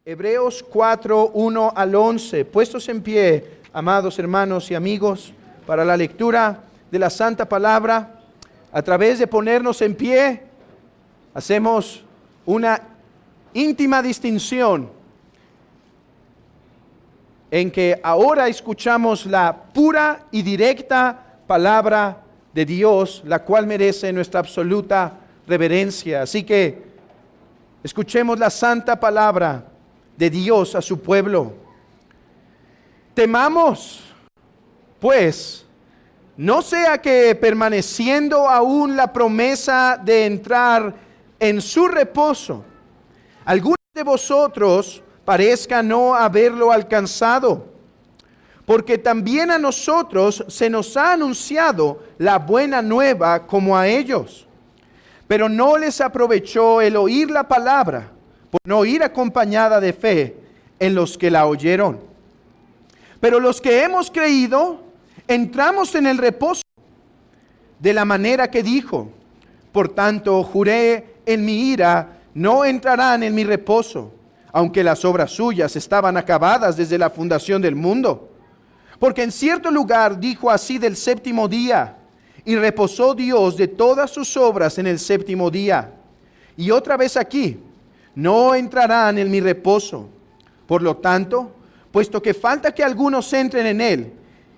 Hebreos 4, 1 al 11. Puestos en pie, amados hermanos y amigos, para la lectura de la Santa Palabra, a través de ponernos en pie, hacemos una íntima distinción en que ahora escuchamos la pura y directa palabra de Dios, la cual merece nuestra absoluta reverencia. Así que escuchemos la santa palabra de Dios a su pueblo. Temamos, pues, no sea que permaneciendo aún la promesa de entrar en su reposo, algunos de vosotros parezca no haberlo alcanzado, porque también a nosotros se nos ha anunciado la buena nueva como a ellos, pero no les aprovechó el oír la palabra, por no ir acompañada de fe en los que la oyeron. Pero los que hemos creído, entramos en el reposo, de la manera que dijo: por tanto, juré en mi ira, no entrarán en mi reposo, aunque las obras suyas estaban acabadas desde la fundación del mundo. Porque en cierto lugar dijo así del séptimo día, y reposó Dios de todas sus obras en el séptimo día. Y otra vez aquí, no entrarán en mi reposo. Por lo tanto, puesto que falta que algunos entren en él,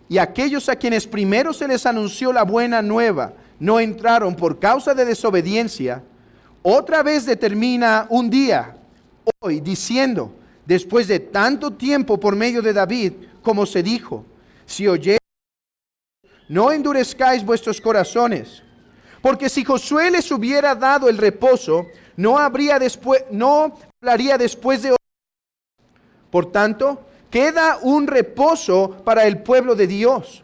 y aquellos a quienes primero se les anunció la buena nueva no entraron por causa de desobediencia, otra vez determina un día, hoy, diciendo, después de tanto tiempo por medio de David, como se dijo: si oyereis, no endurezcáis vuestros corazones. Porque si Josué les hubiera dado el reposo, no hablaría después de hoy. Por tanto, queda un reposo para el pueblo de Dios,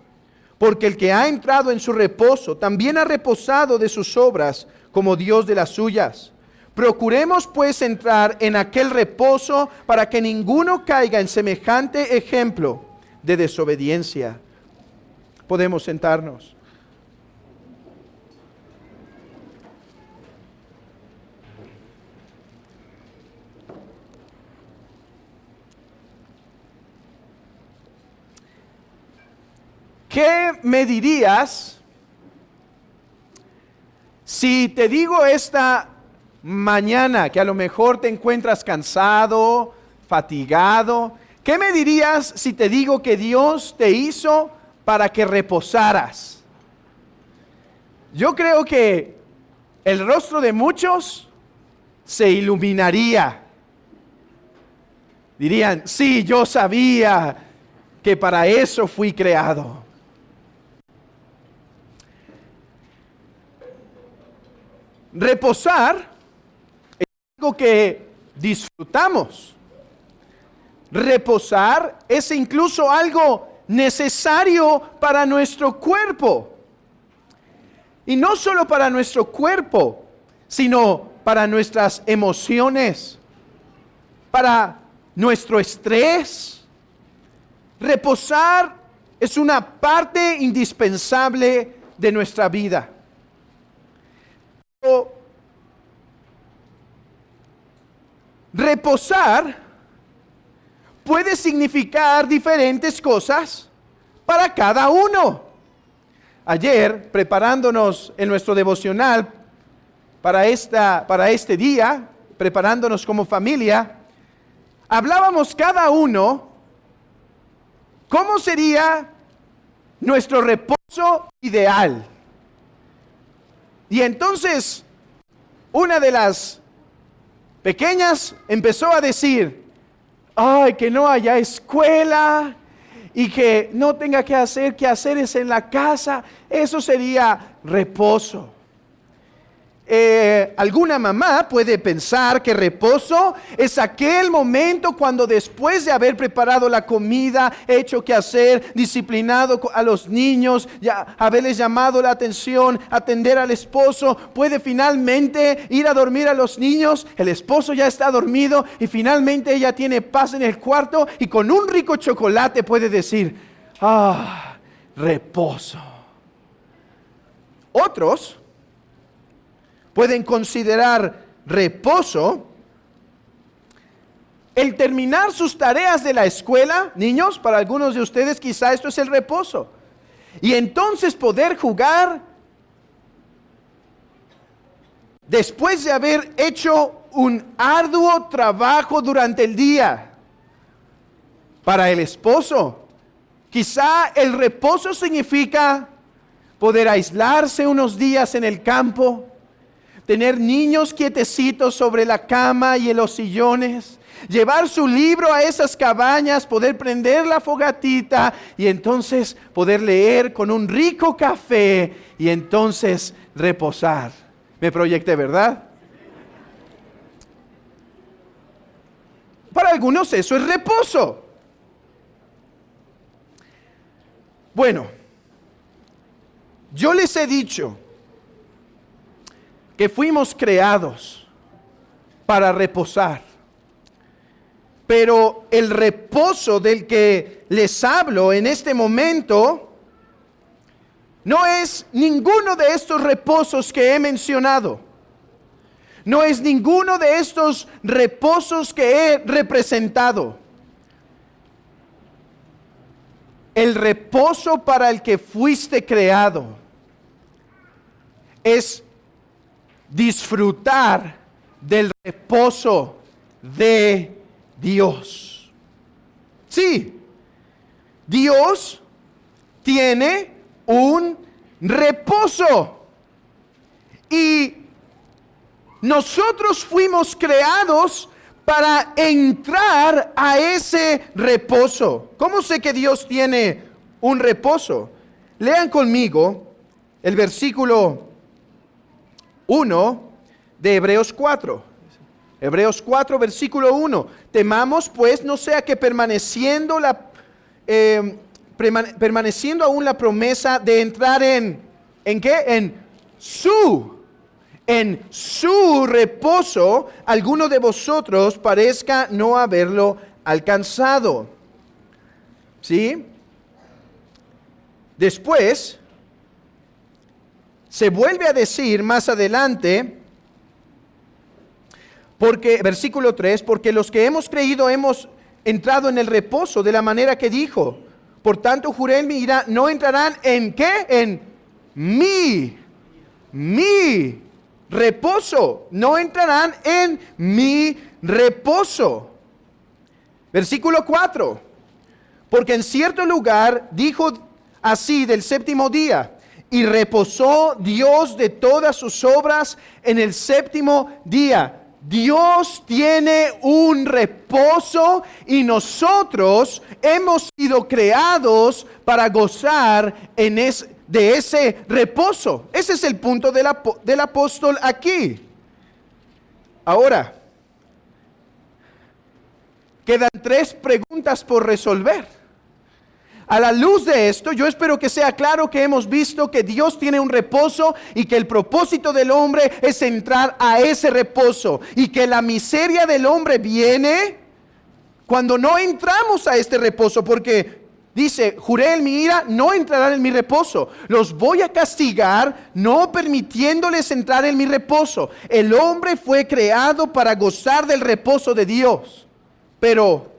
porque el que ha entrado en su reposo también ha reposado de sus obras, como Dios de las suyas. Procuremos pues entrar en aquel reposo, para que ninguno caiga en semejante ejemplo de desobediencia. Podemos sentarnos. ¿Qué me dirías si te digo esta mañana que a lo mejor te encuentras cansado, fatigado? ¿Qué me dirías si te digo que Dios te hizo para que reposaras? Yo creo que el rostro de muchos se iluminaría. Dirían: sí, yo sabía que para eso fui creado. Reposar es algo que disfrutamos. Reposar es incluso algo necesario para nuestro cuerpo. Y no solo para nuestro cuerpo, sino para nuestras emociones, para nuestro estrés. Reposar es una parte indispensable de nuestra vida. Reposar puede significar diferentes cosas para cada uno. Ayer, preparándonos en nuestro devocional para este día, preparándonos como familia, hablábamos cada uno cómo sería nuestro reposo ideal. Y entonces, una de las pequeñas empezó a decir: ay, que no haya escuela y que no tenga que hacer quehaceres en la casa, eso sería reposo. Alguna mamá puede pensar que reposo es aquel momento cuando, después de haber preparado la comida, hecho que hacer, disciplinado a los niños, ya haberles llamado la atención, atender al esposo, puede finalmente ir a dormir a los niños. El esposo ya está dormido y finalmente ella tiene paz en el cuarto, y con un rico chocolate puede decir: ah, reposo. Otros pueden considerar reposo El terminar sus tareas de la escuela, niños, para algunos de ustedes quizá esto es el reposo. Y entonces poder jugar después de haber hecho un arduo trabajo durante el día. Para el esposo, quizá el reposo significa poder aislarse unos días en el campo, tener niños quietecitos sobre la cama y en los sillones, llevar su libro a esas cabañas, poder prender la fogatita y entonces poder leer con un rico café y entonces reposar. Me proyecté, ¿verdad? Para algunos eso es reposo. Bueno, yo les he dicho que fuimos creados para reposar, pero el reposo del que les hablo en este momento no es ninguno de estos reposos que he mencionado. No es ninguno de estos reposos que he representado. El reposo para el que fuiste creado es disfrutar del reposo de Dios. Sí, Dios tiene un reposo y nosotros fuimos creados para entrar a ese reposo. ¿Cómo sé que Dios tiene un reposo? Lean conmigo el versículo 1 de Hebreos 4. Hebreos 4, versículo 1. Temamos pues no sea que permaneciendo aún la promesa de entrar ¿en qué? En su reposo, alguno de vosotros parezca no haberlo alcanzado. ¿Sí? Después, se vuelve a decir más adelante, porque, versículo 3, porque los que hemos creído hemos entrado en el reposo de la manera que dijo. Por tanto, juré en mi ira, no entrarán ¿en qué? En mi reposo. No entrarán en mi reposo. Versículo 4. Porque en cierto lugar dijo así del séptimo día, y reposó Dios de todas sus obras en el séptimo día. Dios tiene un reposo y nosotros hemos sido creados para gozar de ese reposo. Ese es el punto del apóstol aquí. Ahora, quedan 3 preguntas por resolver. A la luz de esto, yo espero que sea claro que hemos visto que Dios tiene un reposo y que el propósito del hombre es entrar a ese reposo y que la miseria del hombre viene cuando no entramos a este reposo, porque dice, juré en mi ira, no entrarán en mi reposo. Los voy a castigar, no permitiéndoles entrar en mi reposo. El hombre fue creado para gozar del reposo de Dios. Pero,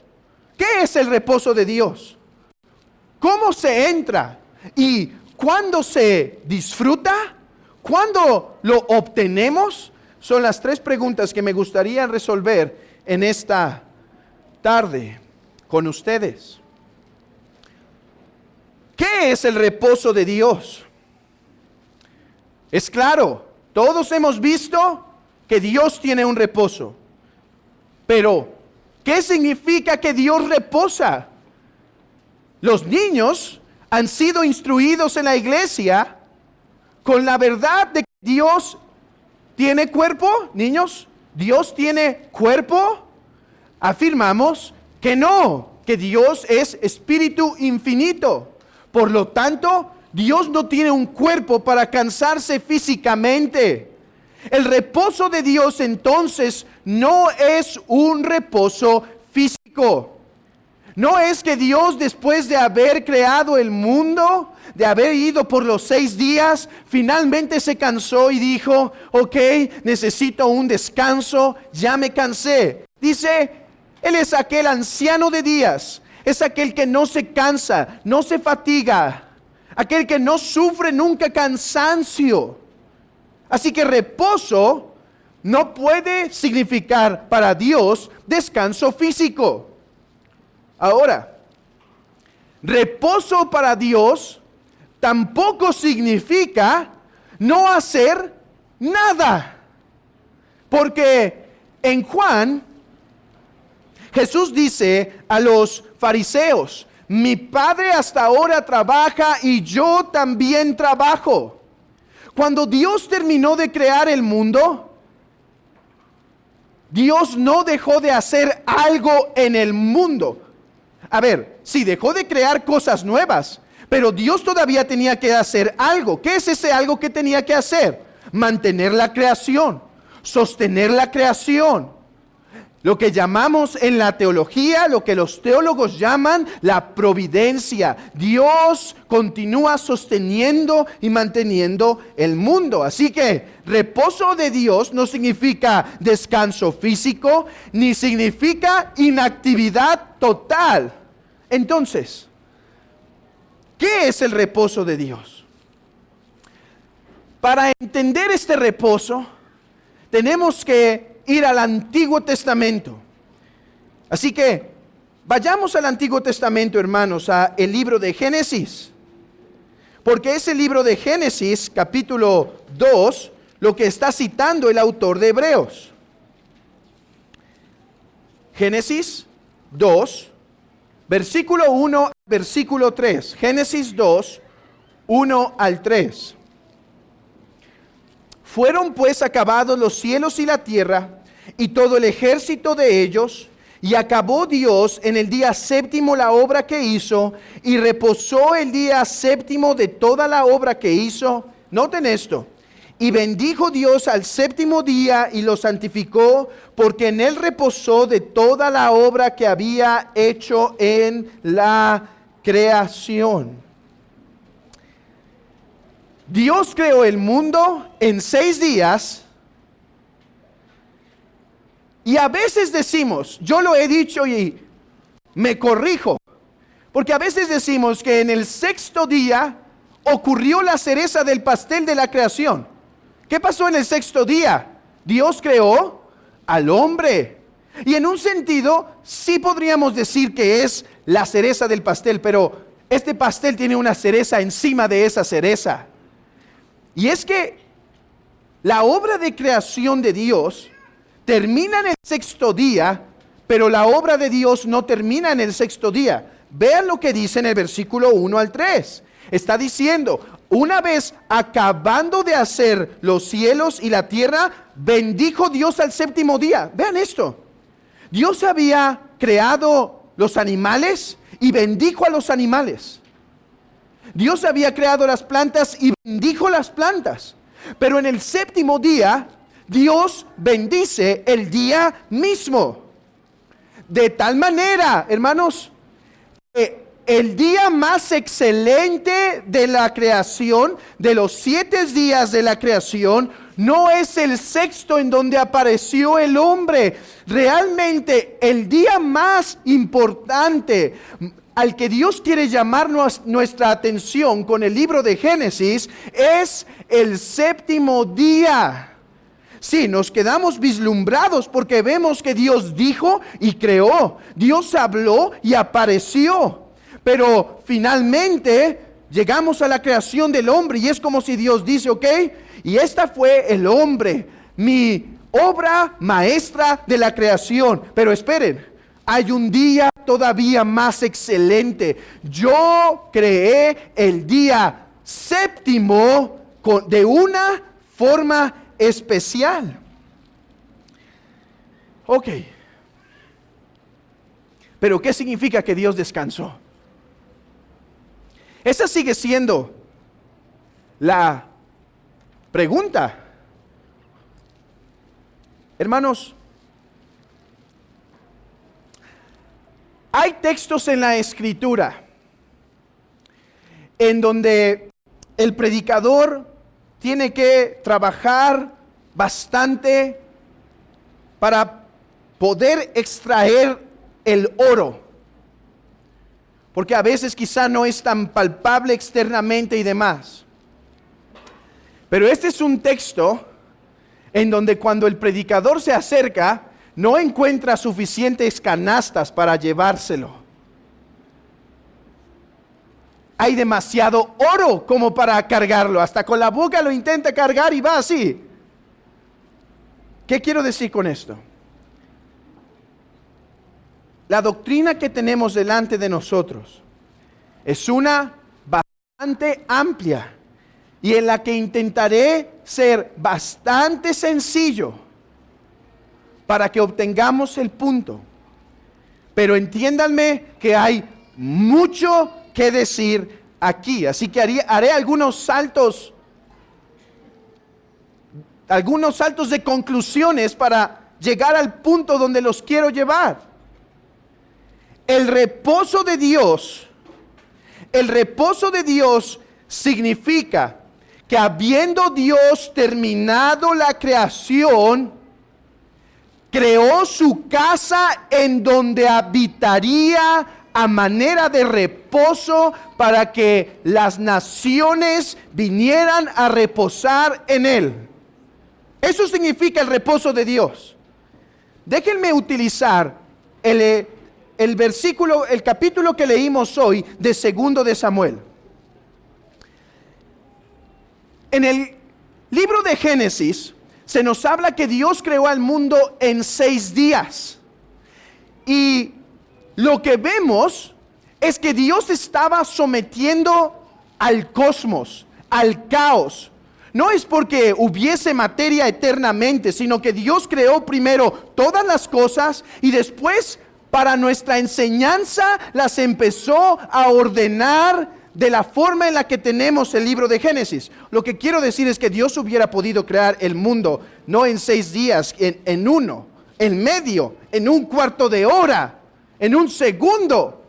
¿qué es el reposo de Dios? ¿Cómo se entra? ¿Y cuándo se disfruta? ¿Cuándo lo obtenemos? Son las 3 preguntas que me gustaría resolver en esta tarde con ustedes. ¿Qué es el reposo de Dios? Es claro, todos hemos visto que Dios tiene un reposo. Pero, ¿qué significa que Dios reposa? Los niños han sido instruidos en la iglesia con la verdad de que Dios tiene cuerpo. Niños, ¿Dios tiene cuerpo? Afirmamos que no, que Dios es espíritu infinito. Por lo tanto, Dios no tiene un cuerpo para cansarse físicamente. El reposo de Dios entonces no es un reposo físico. No es que Dios, después de haber creado el mundo, de haber ido por los 6 días, finalmente se cansó y dijo, ok, necesito un descanso, ya me cansé. Dice Él es aquel anciano de días, es aquel que no se cansa, no se fatiga, aquel que no sufre nunca cansancio. Así que reposo no puede significar para Dios descanso físico. Ahora, reposo para Dios tampoco significa no hacer nada. Porque en Juan, Jesús dice a los fariseos: mi Padre hasta ahora trabaja y yo también trabajo. Cuando Dios terminó de crear el mundo, Dios no dejó de hacer algo en el mundo. A ver, sí, dejó de crear cosas nuevas, pero Dios todavía tenía que hacer algo. ¿Qué es ese algo que tenía que hacer? Mantener la creación, sostener la creación. Lo que llamamos en la teología, lo que los teólogos llaman la providencia. Dios continúa sosteniendo y manteniendo el mundo. Así que reposo de Dios no significa descanso físico, ni significa inactividad total. Entonces, ¿qué es el reposo de Dios? Para entender este reposo, tenemos que ir al Antiguo Testamento. Así que vayamos al Antiguo Testamento, hermanos, a el libro de Génesis. Porque es el libro de Génesis, capítulo 2, lo que está citando el autor de Hebreos. Génesis 2, versículo 1 al versículo 3. Génesis 2, 1 al 3. Fueron pues acabados los cielos y la tierra, y todo el ejército de ellos, y acabó Dios en el día séptimo la obra que hizo, y reposó el día séptimo de toda la obra que hizo. Noten esto: y bendijo Dios al séptimo día y lo santificó, porque en él reposó de toda la obra que había hecho en la creación. Dios creó el mundo en 6 días, y a veces decimos, yo lo he dicho y me corrijo, porque a veces decimos que en el 6º día ocurrió la cereza del pastel de la creación. ¿Qué pasó en el 6º día? Dios creó al hombre. Y en un sentido, sí podríamos decir que es la cereza del pastel, pero este pastel tiene una cereza encima de esa cereza. Y es que la obra de creación de Dios termina en el 6º día, pero la obra de Dios no termina en el 6º día. Vean lo que dice en el versículo 1 al 3. Está diciendo: una vez acabando de hacer los cielos y la tierra, bendijo Dios al séptimo día. Vean esto. Dios había creado los animales y bendijo a los animales. Dios había creado las plantas y bendijo las plantas. Pero en el séptimo día, Dios bendice el día mismo. De tal manera, hermanos, que el día más excelente de la creación, de los 7 días de la creación, no es el 6º en donde apareció el hombre. Realmente el día más importante al que Dios quiere llamarnos nuestra atención con el libro de Génesis es el séptimo día. Sí, nos quedamos vislumbrados porque vemos que Dios dijo y creó. Dios habló y apareció. Pero finalmente llegamos a la creación del hombre y es como si Dios dice: ok, y esta fue el hombre, mi obra maestra de la creación. Pero esperen, hay un día todavía más excelente. Yo creé el día séptimo de una forma especial. Ok. Pero ¿qué significa que Dios descansó? Esa sigue siendo la pregunta. Hermanos, hay textos en la Escritura en donde el predicador tiene que trabajar bastante para poder extraer el oro. Porque a veces quizá no es tan palpable externamente y demás. Pero este es un texto en donde cuando el predicador se acerca, no encuentra suficientes canastas para llevárselo. Hay demasiado oro como para cargarlo. Hasta con la boca lo intenta cargar y va así. ¿Qué quiero decir con esto? La doctrina que tenemos delante de nosotros es una bastante amplia y en la que intentaré ser bastante sencillo para que obtengamos el punto. Pero entiéndanme que hay mucho que decir aquí, así que haré algunos saltos de conclusiones para llegar al punto donde los quiero llevar. El reposo de Dios significa que habiendo Dios terminado la creación, creó su casa en donde habitaría a manera de reposo para que las naciones vinieran a reposar en él. Eso significa el reposo de Dios. Déjenme utilizar el versículo, el capítulo que leímos hoy de 2 de Samuel. En el libro de Génesis se nos habla que Dios creó al mundo en 6 días. Y lo que vemos es que Dios estaba sometiendo al cosmos, al caos. No es porque hubiese materia eternamente, sino que Dios creó primero todas las cosas y después, para nuestra enseñanza, las empezó a ordenar de la forma en la que tenemos el libro de Génesis. Lo que quiero decir es que Dios hubiera podido crear el mundo no en 6 días, en uno, en medio, en un cuarto de hora, en un segundo.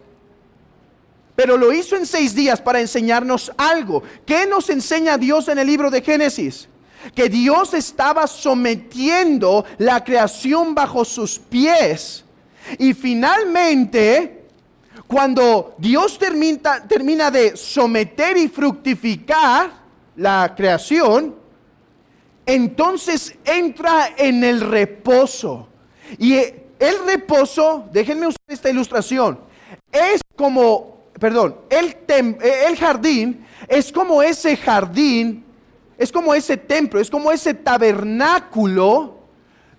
Pero lo hizo en 6 días para enseñarnos algo. ¿Qué nos enseña Dios en el libro de Génesis? Que Dios estaba sometiendo la creación bajo sus pies. Y finalmente, cuando Dios termina de someter y fructificar la creación, entonces entra en el reposo. Y el reposo, déjenme usar esta ilustración, es como, el jardín es como ese jardín, es como ese templo, es como ese tabernáculo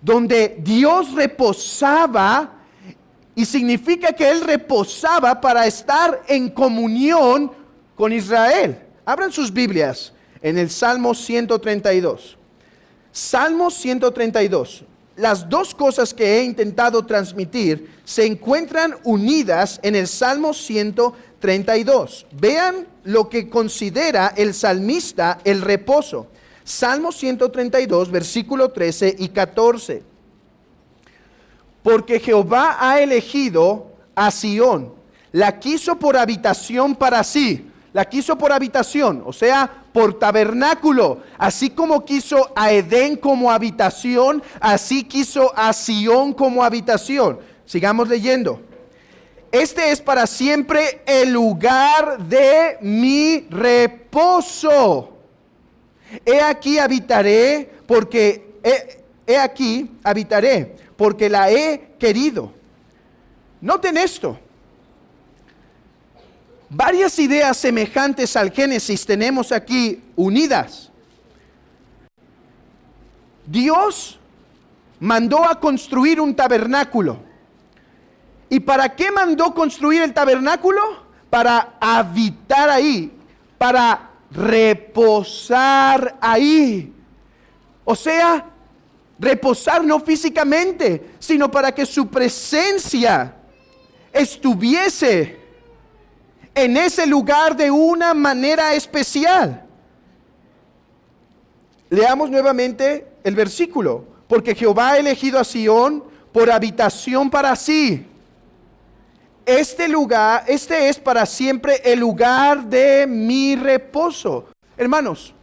donde Dios reposaba. Y significa que Él reposaba para estar en comunión con Israel. Abran sus Biblias en el Salmo 132. Salmo 132. Las dos cosas que he intentado transmitir se encuentran unidas en el Salmo 132. Vean lo que considera el salmista el reposo. Salmo 132, versículo 13 y 14. Porque Jehová ha elegido a Sión, la quiso por habitación para sí, la quiso por habitación, o sea, por tabernáculo. Así como quiso a Edén como habitación, así quiso a Sión como habitación. Sigamos leyendo. Este es para siempre el lugar de mi reposo. He aquí habitaré, porque porque la he querido. Noten esto. Varias ideas semejantes al Génesis tenemos aquí unidas. Dios mandó a construir un tabernáculo. ¿Y para qué mandó construir el tabernáculo? Para habitar ahí, para reposar ahí. O sea, reposar no físicamente, sino para que su presencia estuviese en ese lugar de una manera especial. Leamos nuevamente el versículo. Porque Jehová ha elegido a Sión por habitación para sí. Este es para siempre el lugar de mi reposo. Hermanos,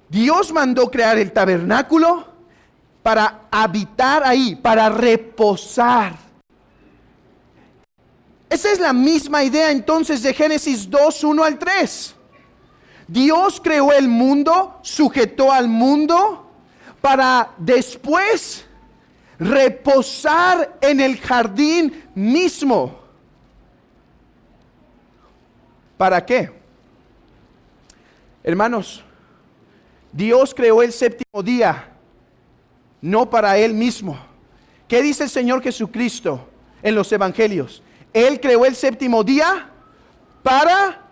Dios mandó crear el tabernáculo para habitar ahí, para reposar. Esa es la misma idea entonces de Génesis 2, 1 al 3. Dios creó el mundo, sujetó al mundo para después reposar en el jardín mismo. ¿Para qué? Hermanos, Dios creó el séptimo día, no para Él mismo. ¿Qué dice el Señor Jesucristo en los evangelios? Él creó el séptimo día para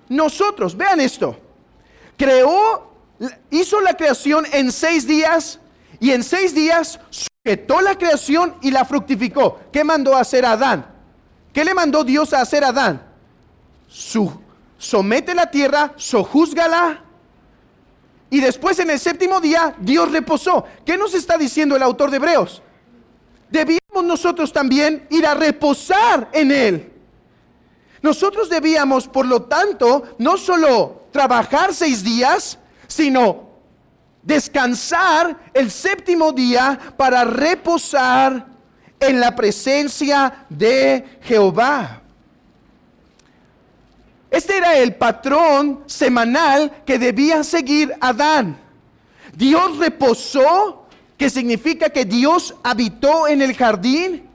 nosotros. Vean esto. Hizo la creación en 6 días y en 6 días sujetó la creación y la fructificó. ¿Qué mandó a hacer a Adán? ¿Qué le mandó Dios a hacer a Adán? Somete la tierra, sojúzgala. Y después en el séptimo día Dios reposó. ¿Qué nos está diciendo el autor de Hebreos? Debíamos nosotros también ir a reposar en Él. Nosotros debíamos, por lo tanto, no solo trabajar 6 días, sino descansar el séptimo día para reposar en la presencia de Jehová. Este era el patrón semanal que debía seguir Adán. Dios reposó, que significa que Dios habitó en el jardín,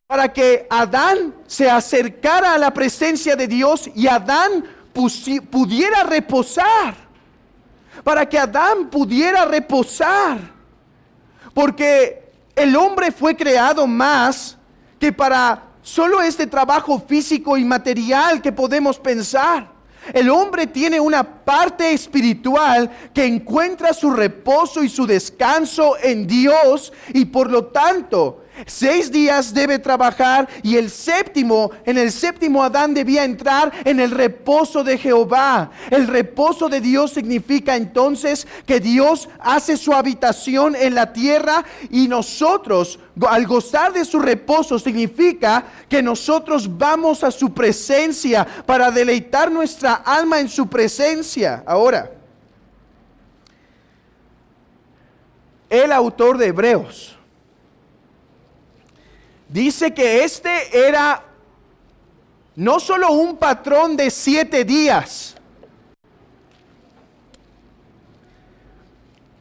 para que Adán se acercara a la presencia de Dios y Adán pudiera reposar. Para que Adán pudiera reposar. Porque el hombre fue creado más que para solo este trabajo físico y material que podemos pensar. El hombre tiene una parte espiritual que encuentra su reposo y su descanso en Dios, y por lo tanto 6 días debe trabajar, y en el séptimo Adán debía entrar en el reposo de Jehová. El reposo de Dios significa entonces que Dios hace su habitación en la tierra, y nosotros al gozar de su reposo significa que nosotros vamos a su presencia para deleitar nuestra alma en su presencia. Ahora, el autor de Hebreos dice que este era no solo un patrón de 7 días,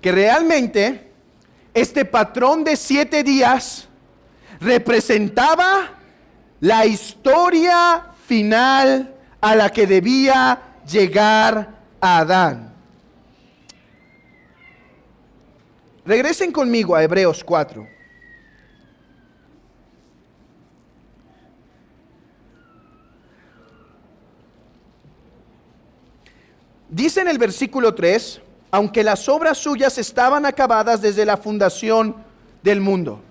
que realmente este patrón de 7 días representaba la historia final a la que debía llegar Adán. Regresen conmigo a Hebreos 4. Dice en el versículo 3, aunque las obras suyas estaban acabadas desde la fundación del mundo.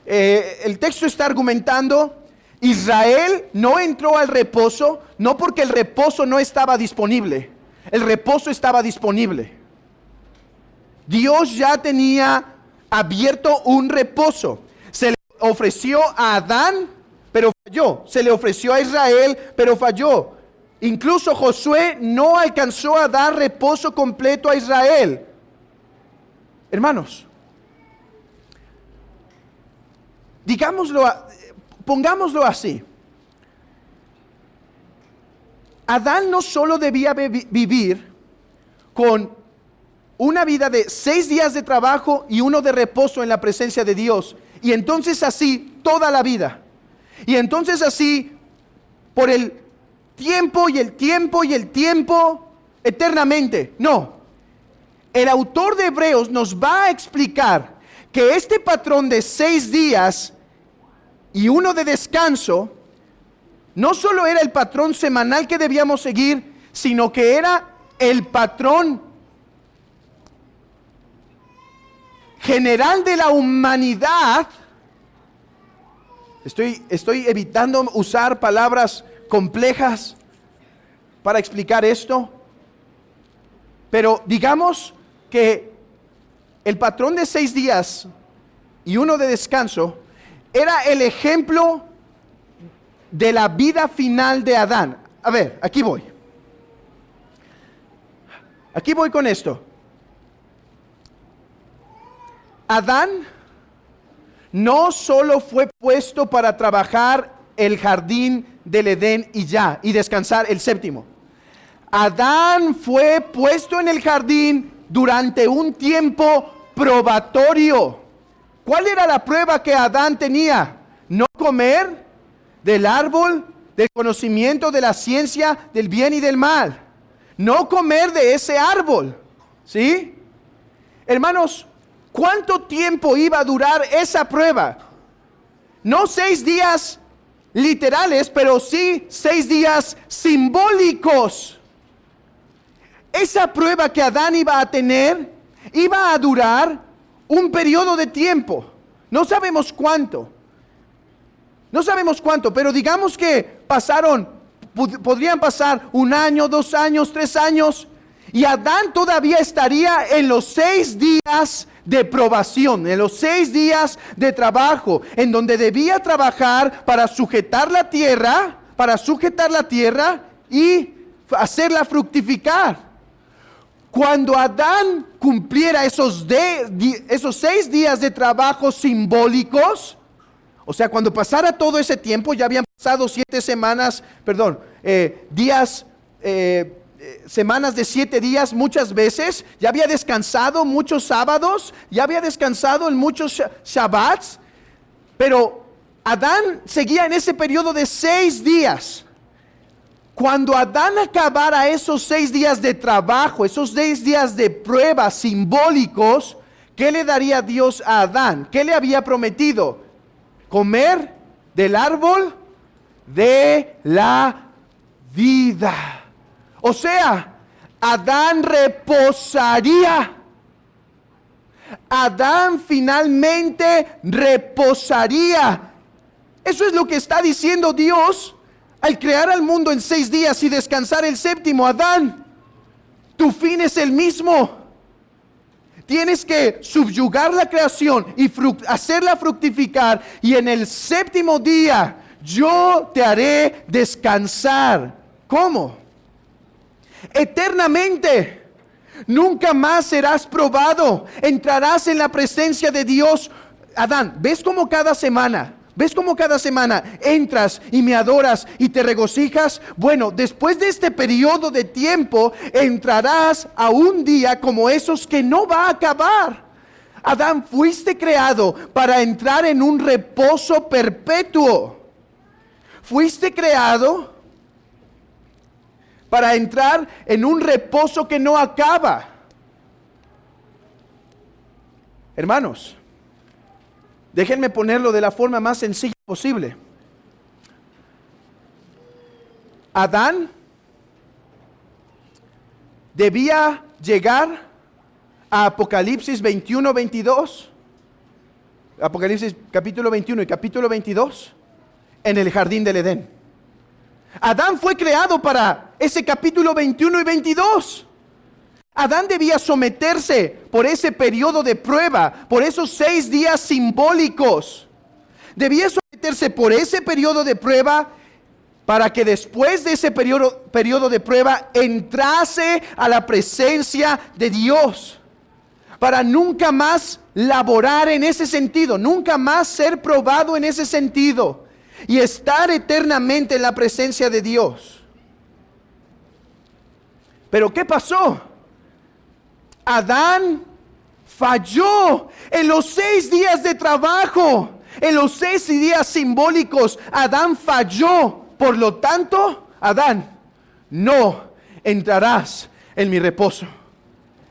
El texto está argumentando, Israel no entró al reposo, no porque el reposo no estaba disponible, el reposo estaba disponible. Dios ya tenía abierto un reposo. Se le ofreció a Adán, pero falló. Se le ofreció a Israel, pero falló. Incluso Josué no alcanzó a dar reposo completo a Israel. Hermanos, pongámoslo así. Adán no solo debía vivir con una vida de 6 días de trabajo y 1 de reposo en la presencia de Dios, y entonces así toda la vida, y entonces así por el tiempo y el tiempo y el tiempo eternamente. No, el autor de Hebreos nos va a explicar que este patrón de 6 días y 1 de descanso no solo era el patrón semanal que debíamos seguir, sino que era el patrón general de la humanidad. Estoy evitando usar palabras complejas para explicar esto, pero digamos que el patrón de 6 días y 1 de descanso era el ejemplo de la vida final de Adán. A ver, aquí voy con esto. Adán no solo fue puesto para trabajar el jardín del Edén y ya, y descansar el séptimo. Adán fue puesto en el jardín durante un tiempo probatorio. ¿Cuál era la prueba que Adán tenía? No comer del árbol del conocimiento de la ciencia del bien y del mal. No comer de ese árbol. ¿Sí? Hermanos, ¿cuánto tiempo iba a durar esa prueba? No 6 días literales, pero sí 6 días simbólicos. Esa prueba que Adán iba a tener iba a durar un periodo de tiempo. No sabemos cuánto. No sabemos cuánto, pero digamos que podrían pasar 1 año, 2 años, 3 años, y Adán todavía estaría en los 6 días de probación, en los 6 días de trabajo, en donde debía trabajar para sujetar la tierra y hacerla fructificar. Cuando Adán cumpliera esos 6 días de trabajo simbólicos, o sea, cuando pasara todo ese tiempo, ya habían pasado semanas de 7 días muchas veces, ya había descansado muchos sábados, ya había descansado en muchos shabbats, pero Adán seguía en ese periodo de 6 días. Cuando Adán acabara esos 6 días de trabajo, esos 6 días de pruebas simbólicos, ¿qué le daría Dios a Adán? ¿Qué le había prometido? Comer del árbol de la vida. O sea, Adán reposaría. Adán finalmente reposaría. Eso es lo que está diciendo Dios al crear al mundo en 6 días y descansar el séptimo. Adán, tu fin es el mismo. Tienes que subyugar la creación y hacerla fructificar. Y en el séptimo día yo te haré descansar. ¿Cómo? Eternamente. Nunca más serás probado. Entrarás en la presencia de Dios. Adán, ¿ves cómo cada semana entras y me adoras y te regocijas? Bueno, después de este periodo de tiempo, entrarás a un día como esos que no va a acabar. Adán, fuiste creado para entrar en un reposo perpetuo. Fuiste creado para entrar en un reposo que no acaba. Hermanos, déjenme ponerlo de la forma más sencilla posible. Adán debía llegar a Apocalipsis 21, 22. Apocalipsis capítulo 21 y capítulo 22 en el jardín del Edén. Adán fue creado para ese capítulo 21 y 22. Adán debía someterse por ese periodo de prueba, por esos 6 días simbólicos. Debía someterse por ese periodo de prueba para que después de ese periodo de prueba entrase a la presencia de Dios. Para nunca más laborar en ese sentido, nunca más ser probado en ese sentido y estar eternamente en la presencia de Dios. Pero ¿qué pasó? Adán falló en los 6 días de trabajo, en los 6 días simbólicos. Adán falló. Por lo tanto, Adán, no entrarás en mi reposo.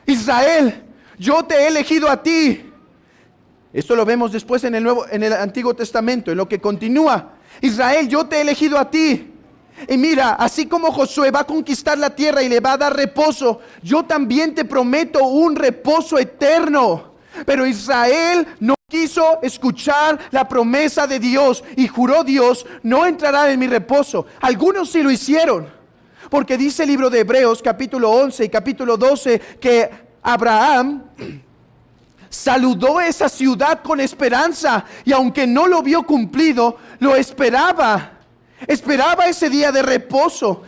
Israel, yo te he elegido a ti. Esto lo vemos después en el Antiguo Testamento, en lo que continúa. Israel, yo te he elegido a ti. Y mira, así como Josué va a conquistar la tierra y le va a dar reposo, yo también te prometo un reposo eterno. Pero Israel no quiso escuchar la promesa de Dios y juró Dios, no entrará en mi reposo. Algunos sí lo hicieron, porque dice el libro de Hebreos capítulo 11 y capítulo 12 que Abraham saludó esa ciudad con esperanza y aunque no lo vio cumplido, lo esperaba. Esperaba ese día de reposo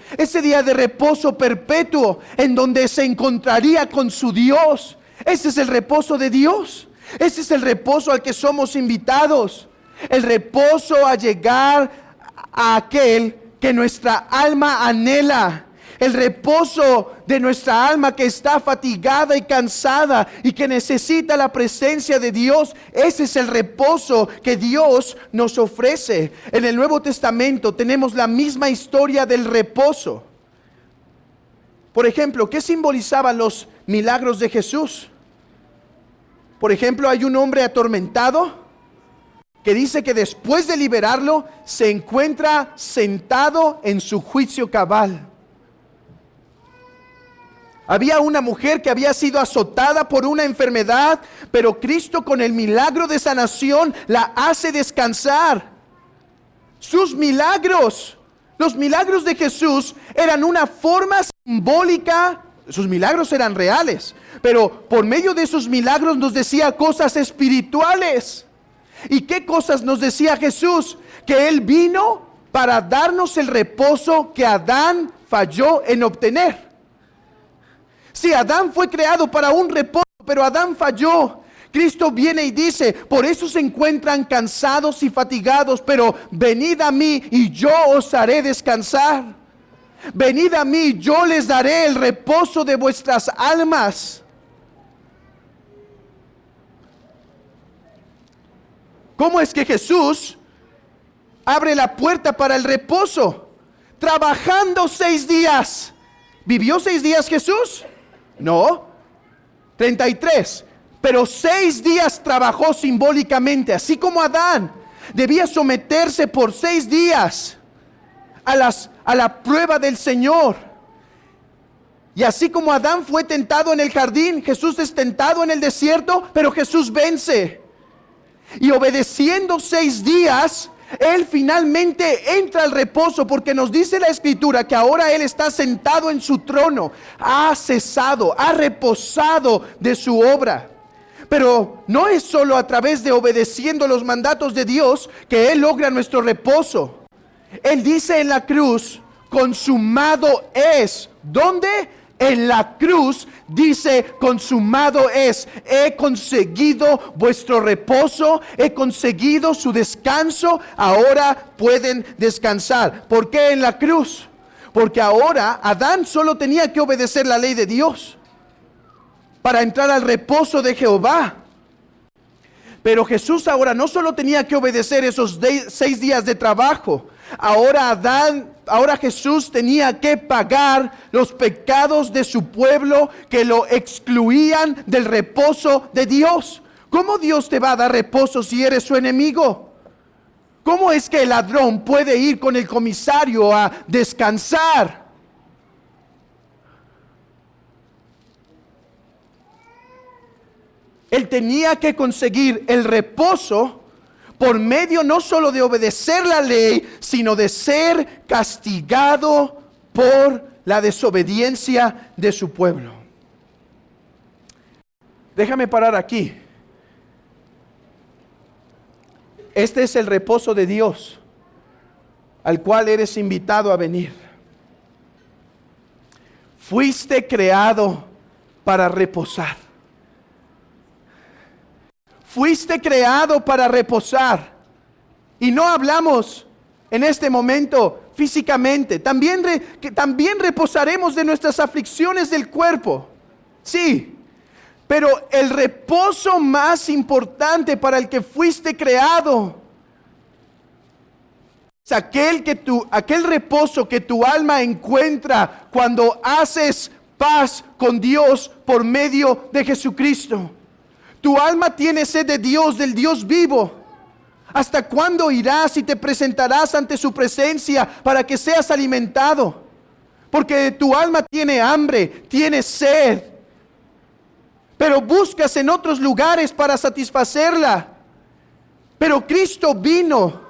perpetuo en donde se encontraría con su Dios. Ese es el reposo de Dios. Ese es el reposo al que somos invitados. El reposo a llegar a aquel que nuestra alma anhela. El reposo de nuestra alma que está fatigada y cansada y que necesita la presencia de Dios. Ese es el reposo que Dios nos ofrece. En el Nuevo Testamento tenemos la misma historia del reposo. Por ejemplo, ¿qué simbolizaban los milagros de Jesús? Por ejemplo, hay un hombre atormentado que dice que después de liberarlo se encuentra sentado en su juicio cabal. Había una mujer que había sido azotada por una enfermedad, pero Cristo con el milagro de sanación la hace descansar. Sus milagros, los milagros de Jesús eran una forma simbólica. Sus milagros eran reales, pero por medio de sus milagros nos decía cosas espirituales. ¿Y qué cosas nos decía Jesús? Que Él vino para darnos el reposo que Adán falló en obtener. Sí, Adán fue creado para un reposo, pero Adán falló. Cristo viene y dice, por eso se encuentran cansados y fatigados, pero venid a mí y yo os haré descansar. Venid a mí, yo les daré el reposo de vuestras almas. ¿Cómo es que Jesús abre la puerta para el reposo? Trabajando 6 días. ¿Vivió 6 días Jesús? No, 33. Pero 6 días trabajó simbólicamente, así como Adán debía someterse por 6 días a la prueba del Señor. Y así como Adán fue tentado en el jardín, Jesús es tentado en el desierto, pero Jesús vence. Y obedeciendo 6 días, Él finalmente entra al reposo, porque nos dice la Escritura que ahora Él está sentado en su trono, ha cesado, ha reposado de su obra. Pero no es solo a través de obedeciendo los mandatos de Dios que Él logra nuestro reposo. Él dice en la cruz, consumado es. ¿Dónde? En la cruz dice, consumado es. He conseguido vuestro reposo, he conseguido su descanso, ahora pueden descansar. ¿Por qué en la cruz? Porque ahora Adán solo tenía que obedecer la ley de Dios para entrar al reposo de Jehová. Pero Jesús ahora no solo tenía que obedecer esos 6 días de trabajo. Ahora Jesús tenía que pagar los pecados de su pueblo que lo excluían del reposo de Dios. ¿Cómo Dios te va a dar reposo si eres su enemigo? ¿Cómo es que el ladrón puede ir con el comisario a descansar? Él tenía que conseguir el reposo por medio no solo de obedecer la ley, sino de ser castigado por la desobediencia de su pueblo. Déjame parar aquí. Este es el reposo de Dios al cual eres invitado a venir. Fuiste creado para reposar. Fuiste creado para reposar. Y no hablamos en este momento físicamente. También reposaremos de nuestras aflicciones del cuerpo. Sí. Pero el reposo más importante para el que fuiste creado es aquel reposo que tu alma encuentra cuando haces paz con Dios por medio de Jesucristo. Tu alma tiene sed de Dios, del Dios vivo. ¿Hasta cuándo irás y te presentarás ante su presencia para que seas alimentado? Porque tu alma tiene hambre, tiene sed, pero buscas en otros lugares para satisfacerla. Pero Cristo vino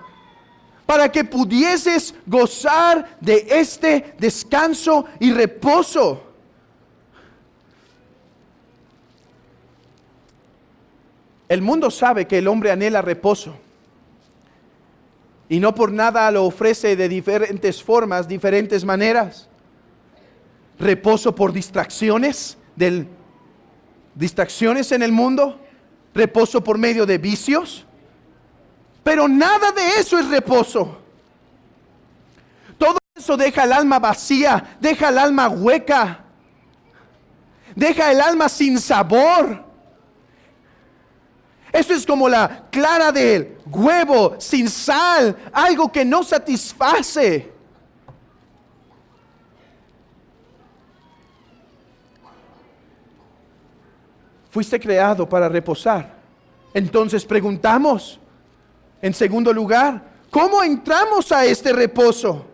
para que pudieses gozar de este descanso y reposo. El mundo sabe que el hombre anhela reposo. Y no por nada lo ofrece de diferentes formas, diferentes maneras. Reposo por distracciones en el mundo. reposo por medio de vicios, pero nada de eso es reposo. Todo eso deja el alma vacía, deja el alma hueca, deja el alma sin sabor. Eso es como la clara del huevo sin sal, algo que no satisface. Fuiste creado para reposar. Entonces preguntamos, en segundo lugar, ¿cómo entramos a este reposo?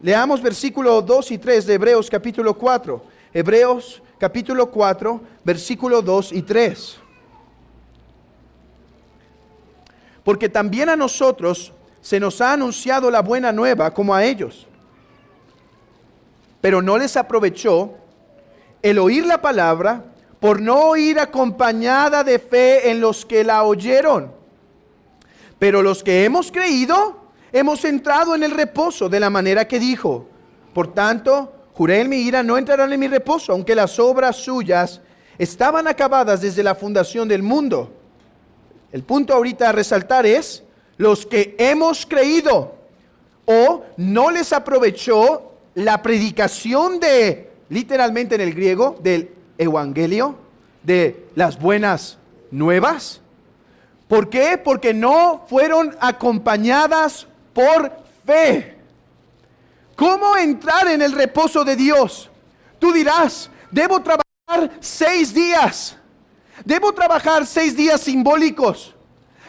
Leamos versículos 2 y 3 de Hebreos capítulo 4. Hebreos capítulo 4, versículo 2 y 3. Porque también a nosotros se nos ha anunciado la buena nueva como a ellos. Pero no les aprovechó el oír la palabra, por no oír acompañada de fe en los que la oyeron. Pero los que hemos creído, hemos entrado en el reposo de la manera que dijo. Por tanto, juré en mi ira, no entrarán en mi reposo, aunque las obras suyas estaban acabadas desde la fundación del mundo. El punto ahorita a resaltar es, los que hemos creído, o no les aprovechó la predicación de, literalmente en el griego, del evangelio, de las buenas nuevas. ¿Por qué? Porque no fueron acompañadas por fe. ¿Cómo entrar en el reposo de Dios? Tú dirás, debo trabajar 6 días. Debo trabajar 6 días simbólicos.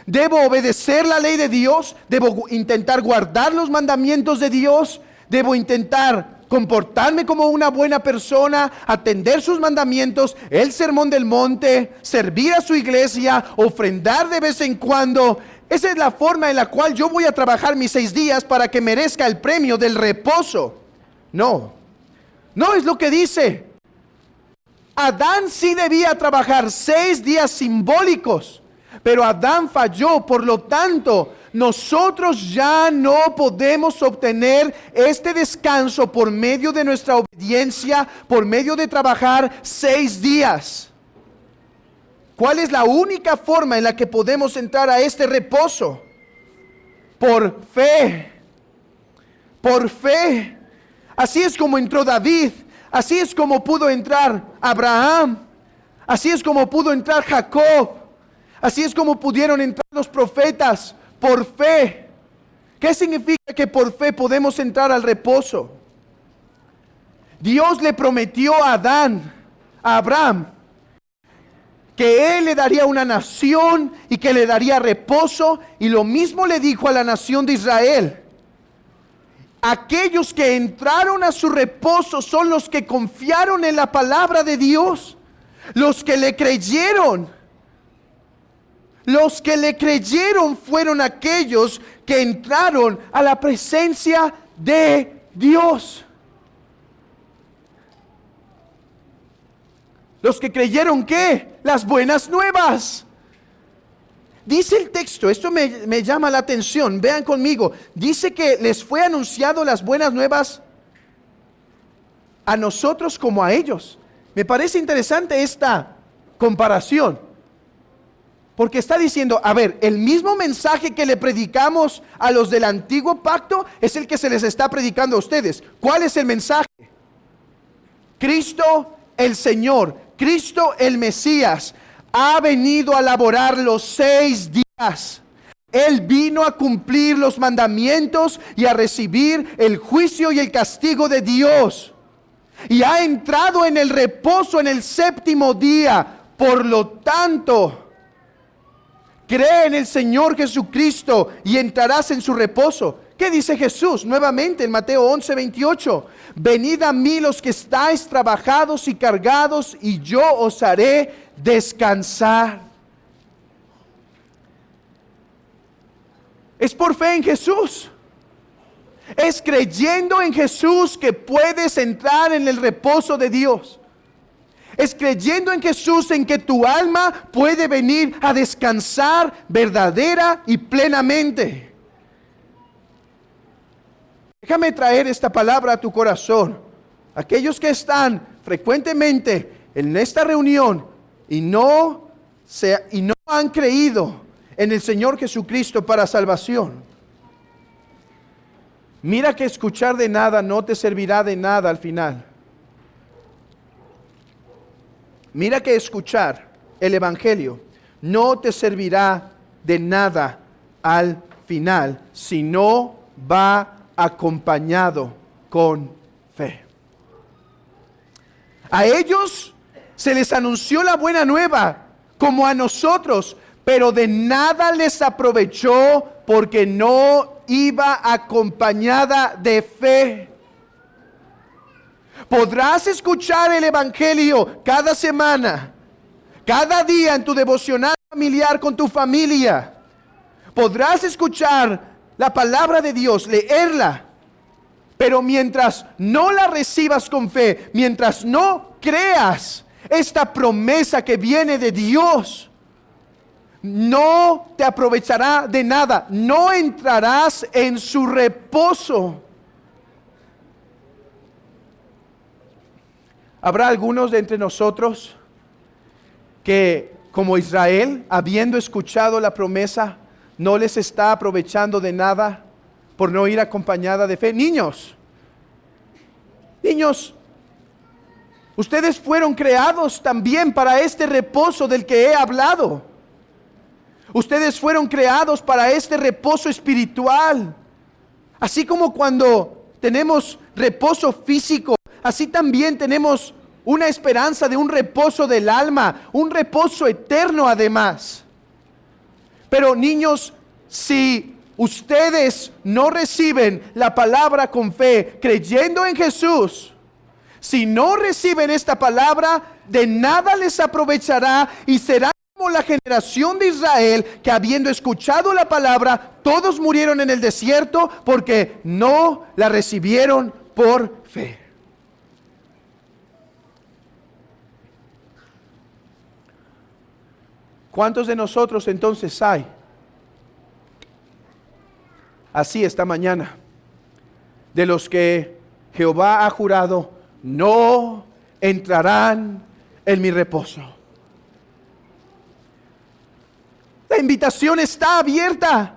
Debo obedecer la ley de Dios. Debo intentar guardar los mandamientos de Dios. Debo intentar comportarme como una buena persona, atender sus mandamientos, el sermón del monte, servir a su iglesia, ofrendar de vez en cuando. Esa es la forma en la cual yo voy a trabajar mis 6 días para que merezca el premio del reposo. No, no es lo que dice. Adán sí debía trabajar 6 días simbólicos, pero Adán falló, por lo tanto, nosotros ya no podemos obtener este descanso por medio de nuestra obediencia, por medio de trabajar 6 días. ¿Cuál es la única forma en la que podemos entrar a este reposo? Por fe. Por fe. Así es como entró David. Así es como pudo entrar Abraham. Así es como pudo entrar Jacob. Así es como pudieron entrar los profetas. Por fe. ¿Qué significa que por fe podemos entrar al reposo? Dios le prometió a Abraham, que él le daría una nación y que le daría reposo, y lo mismo le dijo a la nación de Israel. Aquellos que entraron a su reposo son los que confiaron en la palabra de Dios, los que le creyeron. Los que le creyeron fueron aquellos que entraron a la presencia de Dios. Los que creyeron, ¿qué? Las buenas nuevas. Dice el texto, esto me llama la atención, vean conmigo. Dice que les fue anunciado las buenas nuevas a nosotros como a ellos. Me parece interesante esta comparación. Porque está diciendo, a ver, el mismo mensaje que le predicamos a los del antiguo pacto es el que se les está predicando a ustedes. ¿Cuál es el mensaje? Cristo el Señor, Cristo el Mesías, ha venido a laborar los 6 días. Él vino a cumplir los mandamientos y a recibir el juicio y el castigo de Dios. Y ha entrado en el reposo en el 7º día. Por lo tanto, cree en el Señor Jesucristo y entrarás en su reposo. ¿Qué dice Jesús? Nuevamente en Mateo 11:28. Venid a mí los que estáis trabajados y cargados, y yo os haré descansar. Es por fe en Jesús. Es creyendo en Jesús que puedes entrar en el reposo de Dios. Es creyendo en Jesús en que tu alma puede venir a descansar verdadera y plenamente. Déjame traer esta palabra a tu corazón. Aquellos que están frecuentemente en esta reunión y no y no han creído en el Señor Jesucristo para salvación. Mira que escuchar de nada no te servirá de nada al final. Mira que escuchar el Evangelio no te servirá de nada al final si no va acompañado con fe. A ellos se les anunció la buena nueva como a nosotros, pero de nada les aprovechó porque no iba acompañada de fe. Podrás escuchar el Evangelio cada semana, cada día en tu devocional familiar con tu familia. Podrás escuchar la palabra de Dios, leerla, pero mientras no la recibas con fe, mientras no creas esta promesa que viene de Dios, no te aprovechará de nada, no entrarás en su reposo. Habrá algunos de entre nosotros que, como Israel, habiendo escuchado la promesa, no les está aprovechando de nada por no ir acompañada de fe. Niños, ustedes fueron creados también para este reposo del que he hablado. Ustedes fueron creados para este reposo espiritual. Así como cuando tenemos reposo físico, así también tenemos una esperanza de un reposo del alma, un reposo eterno además. Pero niños, si ustedes no reciben la palabra con fe, creyendo en Jesús, si no reciben esta palabra, de nada les aprovechará y será como la generación de Israel que, habiendo escuchado la palabra, todos murieron en el desierto porque no la recibieron por fe. ¿Cuántos de nosotros entonces hay así esta mañana, de los que Jehová ha jurado, no entrarán en mi reposo? La invitación está abierta.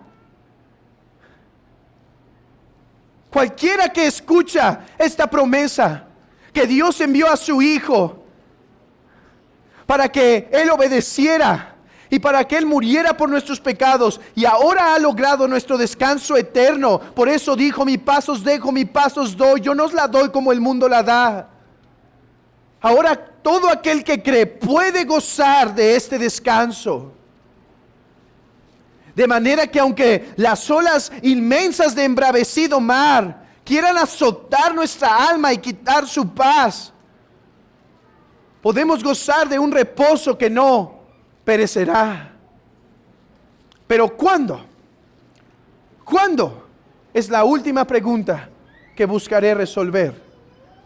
Cualquiera que escucha esta promesa, que Dios envió a su Hijo para que Él obedeciera y para que Él muriera por nuestros pecados, y ahora ha logrado nuestro descanso eterno. Por eso dijo: mi paz os dejo, mi paz os doy, yo no os la doy como el mundo la da. Ahora todo aquel que cree puede gozar de este descanso. De manera que aunque las olas inmensas de embravecido mar quieran azotar nuestra alma y quitar su paz, podemos gozar de un reposo que no perecerá. Pero ¿cuándo? ¿Cuándo? Es la última pregunta que buscaré resolver.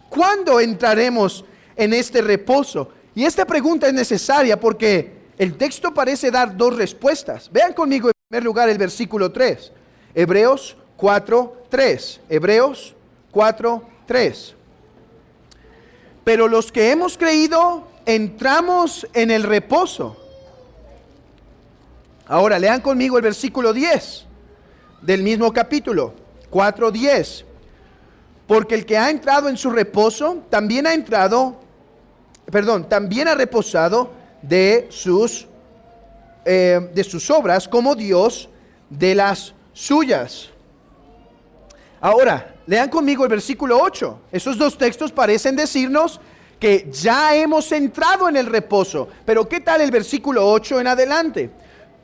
¿Cuándo entraremos en este reposo? Y esta pregunta es necesaria porque el texto parece dar dos respuestas. Vean conmigo en primer lugar el versículo 3. Hebreos 4:3. Hebreos 4:3. Pero los que hemos creído entramos en el reposo. Ahora lean conmigo el versículo 10 del mismo capítulo 4:10. Porque el que ha entrado en su reposo también ha reposado de sus obras, como Dios de las suyas. Ahora, lean conmigo el versículo 8. Esos dos textos parecen decirnos que ya hemos entrado en el reposo. Pero ¿qué tal el versículo 8 en adelante?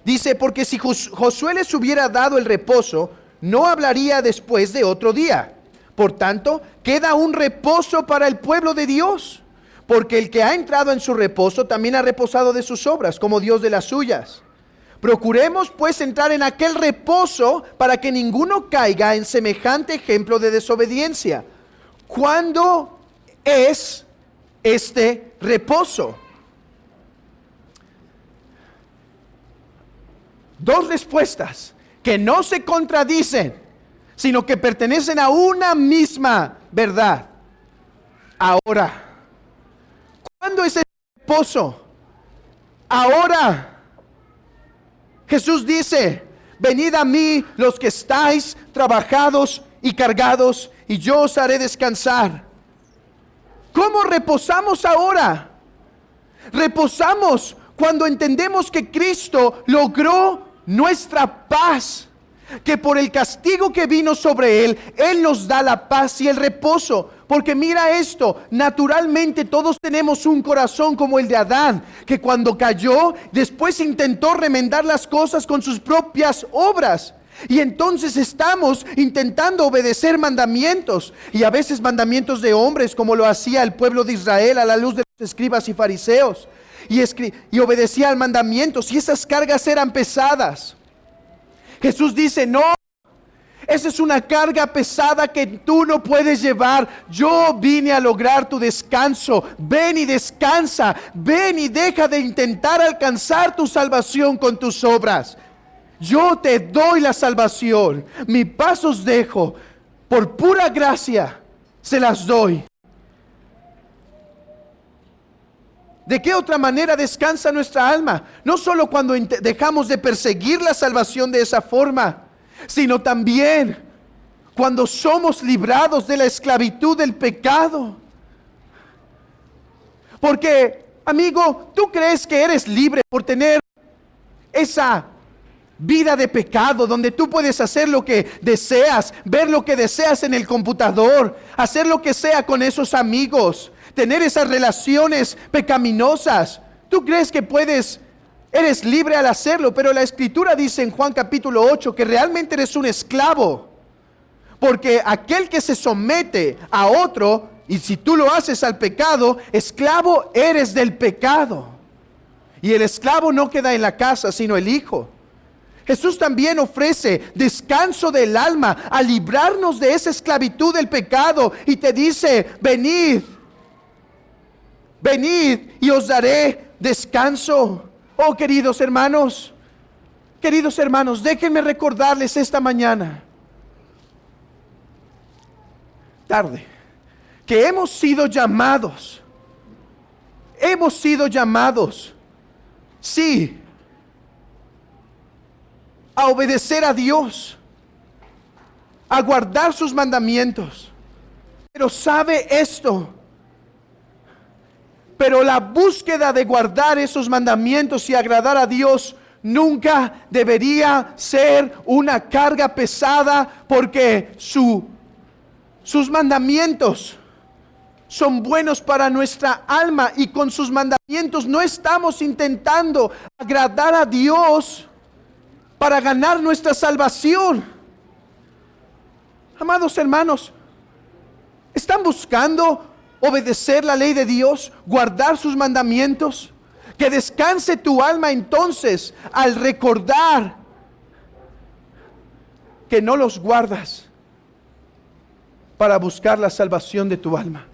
Dice: porque si Josué les hubiera dado el reposo, no hablaría después de otro día. Por tanto, queda un reposo para el pueblo de Dios. Porque el que ha entrado en su reposo también ha reposado de sus obras, como Dios de las suyas. Procuremos pues entrar en aquel reposo para que ninguno caiga en semejante ejemplo de desobediencia. ¿Cuándo es este reposo? Dos respuestas que no se contradicen, sino que pertenecen a una misma verdad. Ahora, ¿cuándo es el reposo? Ahora, Jesús dice, venid a mí los que estáis trabajados y cargados, y yo os haré descansar. ¿Cómo reposamos ahora? Reposamos cuando entendemos que Cristo logró nuestra paz, que por el castigo que vino sobre Él, Él nos da la paz y el reposo. Porque mira esto, naturalmente todos tenemos un corazón como el de Adán, que cuando cayó, después intentó remendar las cosas con sus propias obras. Y entonces estamos intentando obedecer mandamientos, y a veces mandamientos de hombres, como lo hacía el pueblo de Israel a la luz de los escribas y fariseos. Y obedecía al mandamiento, y esas cargas eran pesadas. Jesús dice, no, esa es una carga pesada que tú no puedes llevar. Yo vine a lograr tu descanso. Ven y descansa. Ven y deja de intentar alcanzar tu salvación con tus obras. Yo te doy la salvación. Mi paz os dejo. Por pura gracia se las doy. ¿De qué otra manera descansa nuestra alma? No solo cuando dejamos de perseguir la salvación de esa forma, sino también cuando somos librados de la esclavitud del pecado. Porque, amigo, ¿tú crees que eres libre por tener esa vida de pecado donde tú puedes hacer lo que deseas, ver lo que deseas en el computador, hacer lo que sea con esos amigos, tener esas relaciones pecaminosas? ¿Tú crees que eres libre al hacerlo? Pero la Escritura dice en Juan capítulo 8 que realmente eres un esclavo. Porque aquel que se somete a otro, y si tú lo haces al pecado, esclavo eres del pecado. Y el esclavo no queda en la casa, sino el hijo. Jesús también ofrece descanso del alma a librarnos de esa esclavitud del pecado. Y te dice, venid y os daré descanso. Oh, queridos hermanos, déjenme recordarles esta mañana, tarde, que hemos sido llamados, sí, a obedecer a Dios, a guardar sus mandamientos. Pero sabe esto, pero la búsqueda de guardar esos mandamientos y agradar a Dios nunca debería ser una carga pesada, porque sus mandamientos son buenos para nuestra alma, y con sus mandamientos no estamos intentando agradar a Dios para ganar nuestra salvación. Amados hermanos, ¿están buscando obedecer la ley de Dios, guardar sus mandamientos? Que descanse tu alma entonces al recordar que no los guardas para buscar la salvación de tu alma.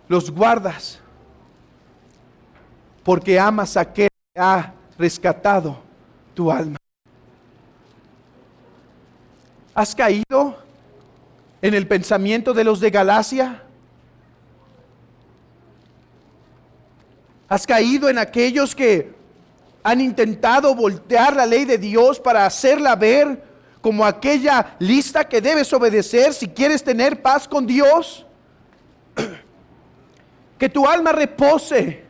Los guardas porque amas a aquel que ha rescatado tu alma. ¿Has caído en el pensamiento de los de Galacia? ¿Has caído en aquellos que han intentado voltear la ley de Dios para hacerla ver como aquella lista que debes obedecer si quieres tener paz con Dios? Que tu alma repose.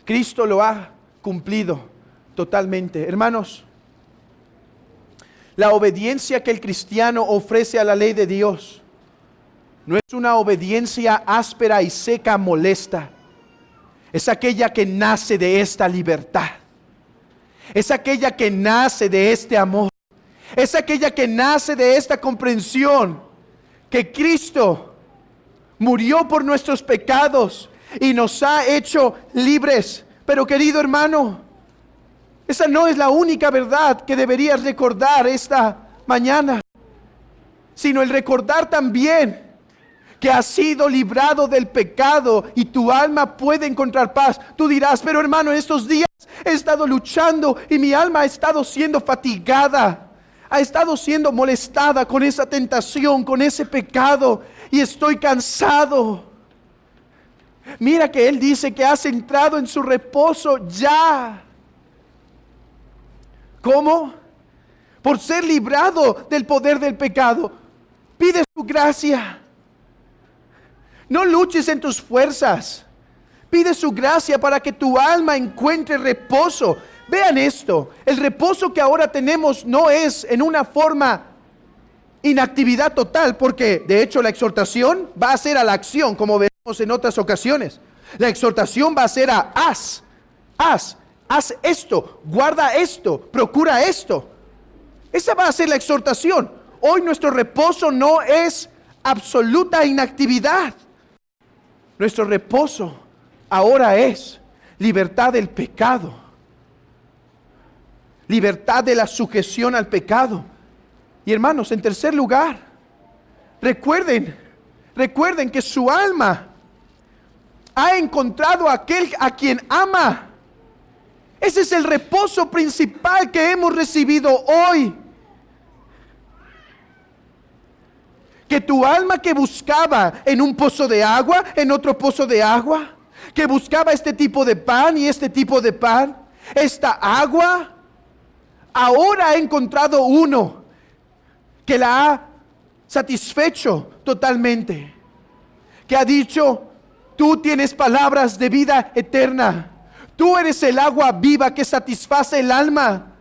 Cristo lo ha cumplido totalmente. Hermanos, la obediencia que el cristiano ofrece a la ley de Dios no es una obediencia áspera y seca, molesta. Es aquella que nace de esta libertad. Es aquella que nace de este amor. Es aquella que nace de esta comprensión que Cristo murió por nuestros pecados y nos ha hecho libres. Pero, querido hermano, esa no es la única verdad que deberías recordar esta mañana, sino el recordar también que has sido librado del pecado y tu alma puede encontrar paz. Tú dirás, pero hermano, en estos días he estado luchando y mi alma ha estado siendo fatigada, ha estado siendo molestada con esa tentación, con ese pecado, y estoy cansado. Mira que Él dice que has entrado en su reposo ya. ¿Cómo? Por ser librado del poder del pecado. Pide su gracia. No luches en tus fuerzas. Pide su gracia para que tu alma encuentre reposo. Vean esto, el reposo que ahora tenemos no es en una forma inactividad total, porque de hecho la exhortación va a ser a la acción, como veremos en otras ocasiones. La exhortación va a ser a haz esto, guarda esto, procura esto. Esa va a ser la exhortación. Hoy nuestro reposo no es absoluta inactividad. Nuestro reposo ahora es libertad del pecado, libertad de la sujeción al pecado. Y hermanos, en tercer lugar, recuerden que su alma ha encontrado a aquel a quien ama. Ese es el reposo principal que hemos recibido hoy. Que tu alma que buscaba en un pozo de agua, en otro pozo de agua, que buscaba este tipo de pan y este tipo de pan, esta agua, ahora ha encontrado uno que la ha satisfecho totalmente, que ha dicho, tú tienes palabras de vida eterna, tú eres el agua viva que satisface el alma.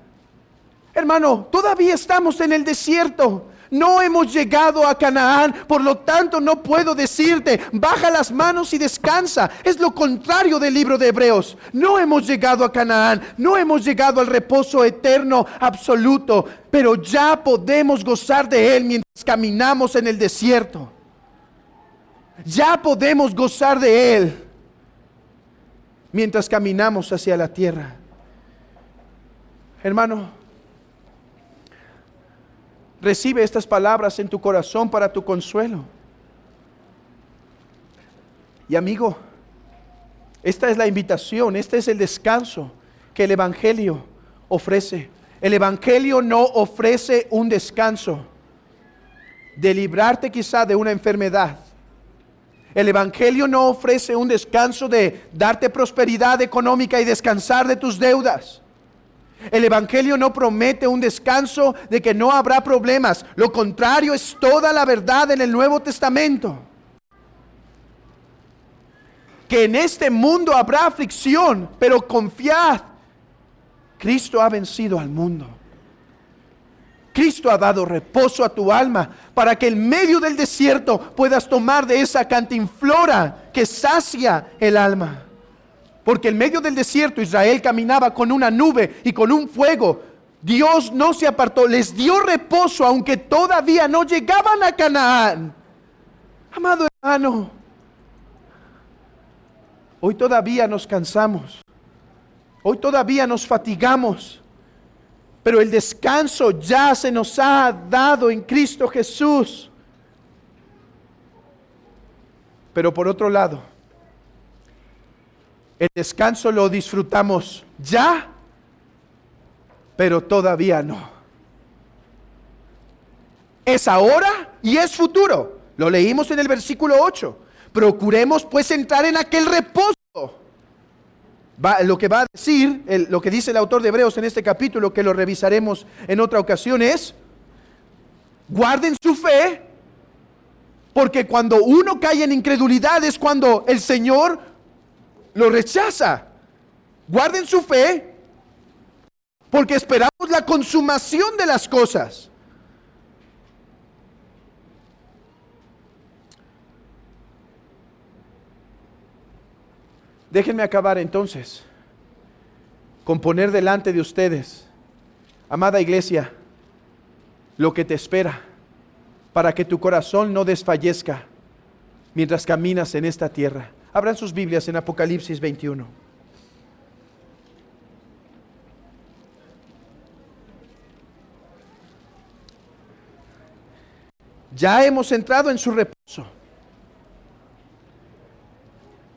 Hermano, todavía estamos en el desierto. No hemos llegado a Canaán, por lo tanto no puedo decirte, baja las manos y descansa. Es lo contrario del libro de Hebreos. No hemos llegado a Canaán, no hemos llegado al reposo eterno absoluto, pero ya podemos gozar de él mientras caminamos en el desierto. Ya podemos gozar de él mientras caminamos hacia la tierra. Hermano, recibe estas palabras en tu corazón para tu consuelo. Y amigo, esta es la invitación, este es el descanso que el Evangelio ofrece. El Evangelio no ofrece un descanso de librarte quizá de una enfermedad. El Evangelio no ofrece un descanso de darte prosperidad económica y descansar de tus deudas. El Evangelio no promete un descanso de que no habrá problemas. Lo contrario es toda la verdad en el Nuevo Testamento. Que en este mundo habrá aflicción, pero confiad, Cristo ha vencido al mundo. Cristo ha dado reposo a tu alma para que en medio del desierto puedas tomar de esa cantinflora que sacia el alma. Porque en medio del desierto Israel caminaba con una nube y con un fuego. Dios no se apartó, les dio reposo aunque todavía no llegaban a Canaán. Amado hermano, hoy todavía nos cansamos, hoy todavía nos fatigamos, pero el descanso ya se nos ha dado en Cristo Jesús. Pero por otro lado, el descanso lo disfrutamos ya, pero todavía no. Es ahora y es futuro. Lo leímos en el versículo 8. Procuremos pues entrar en aquel reposo. Lo que va a decir, lo que dice el autor de Hebreos en este capítulo, que lo revisaremos en otra ocasión, es: guarden su fe, porque cuando uno cae en incredulidad es cuando el Señor lo rechaza. Guarden su fe, porque esperamos la consumación de las cosas. Déjenme acabar entonces con poner delante de ustedes, amada iglesia, lo que te espera para que tu corazón no desfallezca mientras caminas en esta tierra. Abran sus Biblias en Apocalipsis 21. Ya hemos entrado en su reposo,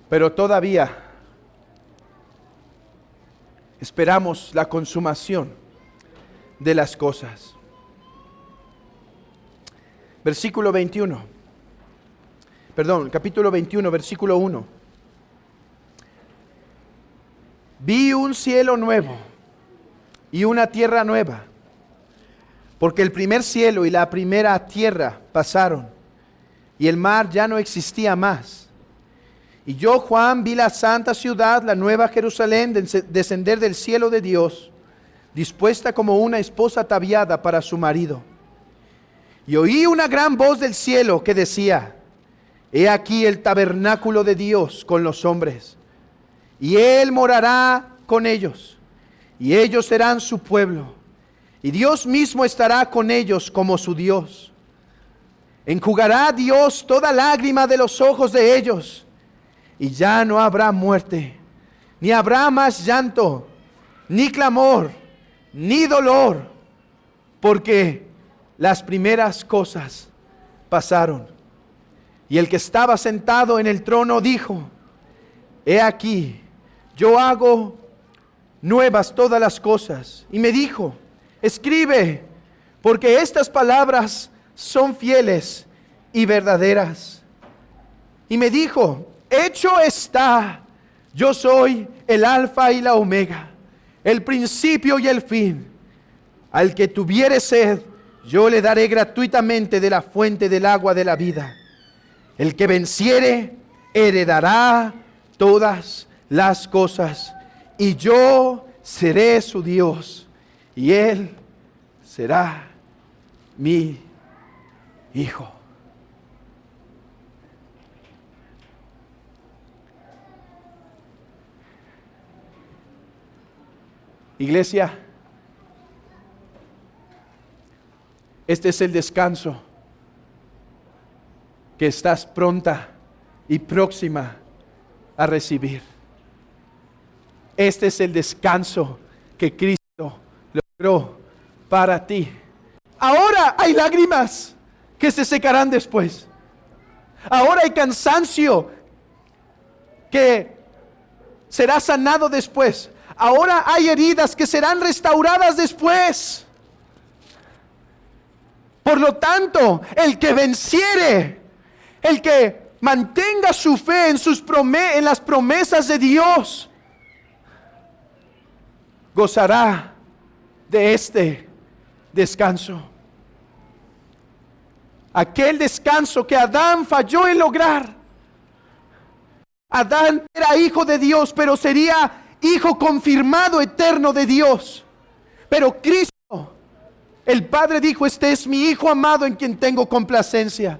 pero todavía esperamos la consumación de las cosas. Capítulo 21, versículo 1. vi un cielo nuevo y una tierra nueva, porque el primer cielo y la primera tierra pasaron, y el mar ya no existía más. Y yo, Juan, vi la santa ciudad, la nueva Jerusalén, descender del cielo de Dios, dispuesta como una esposa ataviada para su marido. Y oí una gran voz del cielo que decía: He aquí el tabernáculo de Dios con los hombres, y Él morará con ellos, y ellos serán su pueblo, y Dios mismo estará con ellos como su Dios. Enjugará Dios toda lágrima de los ojos de ellos, y ya no habrá muerte, ni habrá más llanto, ni clamor, ni dolor, porque las primeras cosas pasaron. Y el que estaba sentado en el trono dijo: He aquí, yo hago nuevas todas las cosas. Y me dijo: Escribe, porque estas palabras son fieles y verdaderas. Y me dijo: Hecho está, yo soy el Alfa y la Omega, el principio y el fin. Al que tuviere sed, yo le daré gratuitamente de la fuente del agua de la vida. El que venciere, heredará todas las cosas, y yo seré su Dios, y él será mi hijo. Iglesia, este es el descanso que estás pronta y próxima a recibir. Este es el descanso que Cristo logró para ti. Ahora hay lágrimas que se secarán después. Ahora hay cansancio que será sanado después. Ahora hay heridas que serán restauradas después. Por lo tanto, el que venciere, el que mantenga su fe en las promesas de Dios, gozará de este descanso. Aquel descanso que Adán falló en lograr. Adán era hijo de Dios, pero sería hijo confirmado eterno de Dios. Pero Cristo, el Padre, dijo: Este es mi Hijo amado en quien tengo complacencia.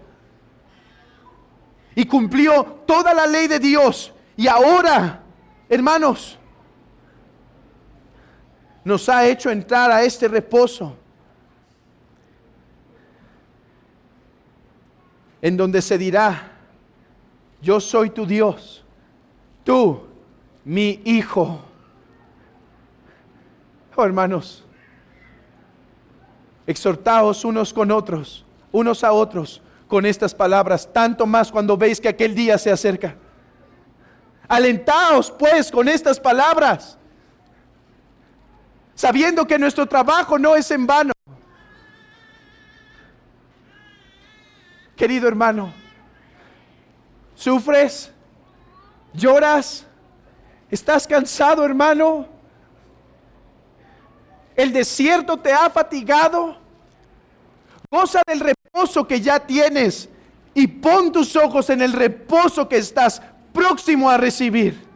Y cumplió toda la ley de Dios. Y ahora, hermanos, nos ha hecho entrar a este reposo, en donde se dirá: Yo soy tu Dios, tú mi hijo. Oh, hermanos, exhortaos unos con otros, unos a otros, con estas palabras, tanto más cuando veis que aquel día se acerca. Alentaos pues con estas palabras, sabiendo que nuestro trabajo no es en vano. Querido hermano, ¿sufres? ¿Lloras? ¿Estás cansado, hermano? ¿El desierto te ha fatigado? Goza del reposo que ya tienes y pon tus ojos en el reposo que estás próximo a recibir.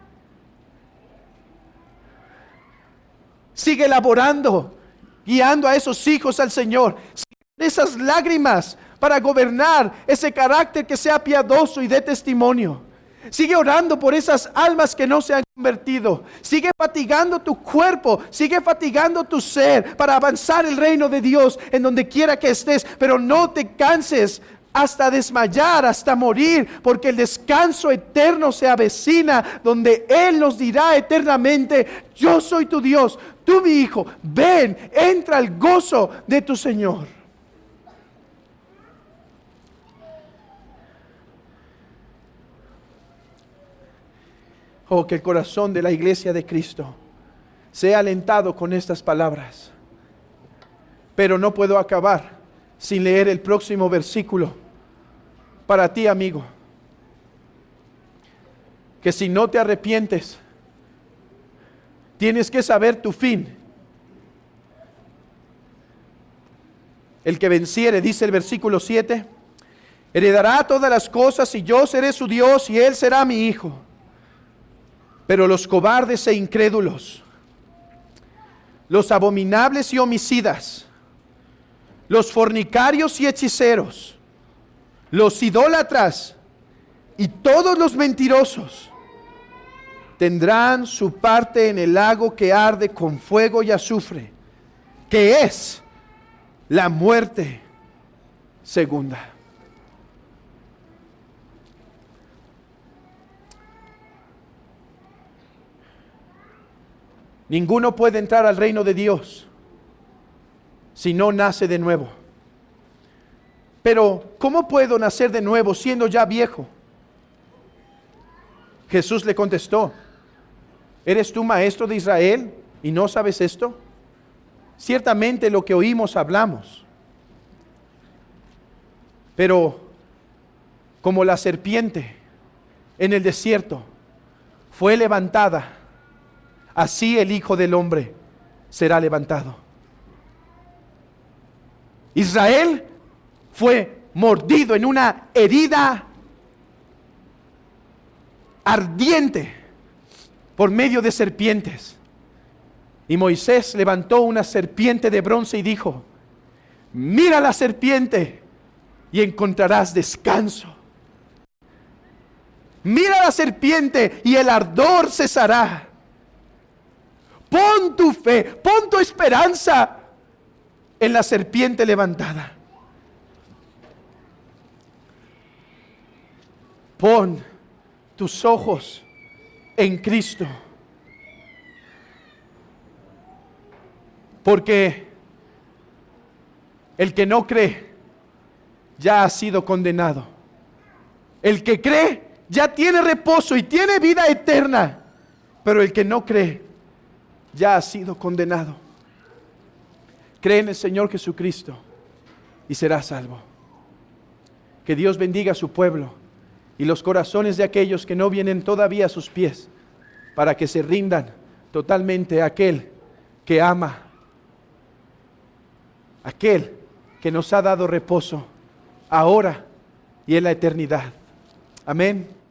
Sigue laborando, guiando a esos hijos al Señor. Sigue esas lágrimas para gobernar ese carácter que sea piadoso y dé testimonio. Sigue orando por esas almas que no se han convertido. Sigue fatigando tu cuerpo, sigue fatigando tu ser para avanzar el reino de Dios en donde quiera que estés. Pero no te canses hasta desmayar, hasta morir, porque el descanso eterno se avecina, donde Él nos dirá eternamente: Yo soy tu Dios, tú mi hijo, ven, entra al gozo de tu Señor. Oh, que el corazón de la iglesia de Cristo sea alentado con estas palabras. Pero no puedo acabar sin leer el próximo versículo para ti, amigo. Que si no te arrepientes, tienes que saber tu fin. El que venciere, dice el versículo 7, heredará todas las cosas y yo seré su Dios y él será mi hijo. Pero los cobardes e incrédulos, los abominables y homicidas, los fornicarios y hechiceros, los idólatras y todos los mentirosos tendrán su parte en el lago que arde con fuego y azufre, que es la muerte segunda. Ninguno puede entrar al reino de Dios si no nace de nuevo. Pero, ¿cómo puedo nacer de nuevo siendo ya viejo? Jesús le contestó, ¿eres tú maestro de Israel y no sabes esto? Ciertamente lo que oímos hablamos. Pero, como la serpiente en el desierto fue levantada, así el Hijo del Hombre será levantado. Israel fue mordido en una herida ardiente por medio de serpientes. Y Moisés levantó una serpiente de bronce y dijo, mira la serpiente y encontrarás descanso. Mira la serpiente y el ardor cesará. Pon tu fe, pon tu esperanza en la serpiente levantada. Pon tus ojos en Cristo. Porque el que no cree ya ha sido condenado. El que cree ya tiene reposo y tiene vida eterna. Pero el que no cree ya ha sido condenado. Cree en el Señor Jesucristo y serás salvo. Que Dios bendiga a su pueblo y los corazones de aquellos que no vienen todavía a sus pies, para que se rindan totalmente a aquel que ama, aquel que nos ha dado reposo ahora y en la eternidad. Amén.